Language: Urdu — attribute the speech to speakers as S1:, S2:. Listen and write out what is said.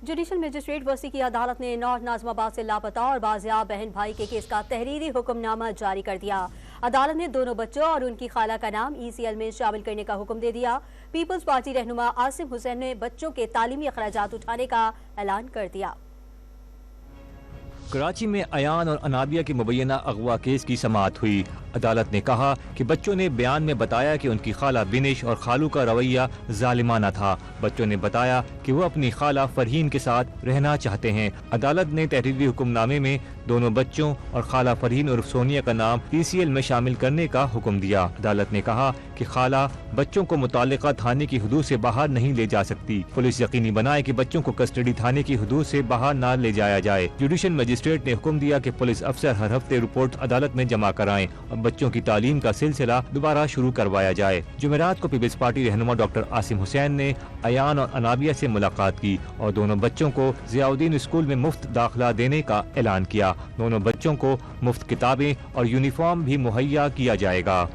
S1: جوڈیشل مجسٹریٹ ورسی کی عدالت نے نارتھ ناظم آباد سے لاپتہ اور بازیاب بہن بھائی کے کیس کا تحریری حکم نامہ جاری کر دیا۔ عدالت نے دونوں بچوں اور ان کی خالہ کا نام ECL میں شامل کرنے کا حکم دے دیا۔ پیپلز پارٹی رہنما عاصم حسین نے بچوں کے تعلیمی اخراجات اٹھانے کا اعلان کر دیا۔
S2: کراچی میں ایان اور انابیہ کے مبینہ اغوا کیس کی سماعت ہوئی۔ عدالت نے کہا کہ بچوں نے بیان میں بتایا کہ ان کی خالہ بنش اور خالو کا رویہ ظالمانہ تھا۔ بچوں نے بتایا کہ وہ اپنی خالہ فرحین کے ساتھ رہنا چاہتے ہیں۔ عدالت نے تحریری حکم نامے میں دونوں بچوں اور خالہ فرحین اور سونیا کا نام ECL میں شامل کرنے کا حکم دیا۔ عدالت نے کہا کہ خالہ بچوں کو متعلقہ تھانے کی حدود سے باہر نہیں لے جا سکتی۔ پولیس یقینی بنائے کہ بچوں کو کسٹڈی تھانے کی حدود سے باہر نہ لے جایا جائے۔ جوڈیشل مجسٹریٹ نے حکم دیا کہ پولیس افسر ہر ہفتے رپورٹ عدالت میں جمع کرائیں اور بچوں کی تعلیم کا سلسلہ دوبارہ شروع کروایا جائے۔ جمعرات کو پیپلز پارٹی رہنما ڈاکٹر عاصم حسین نے ایان اور انابیہ سے ملاقات کی اور دونوں بچوں کو ضیاء الدین اسکول میں مفت داخلہ دینے کا اعلان کیا۔ دونوں بچوں کو مفت کتابیں اور یونیفارم بھی مہیا کیا جائے گا۔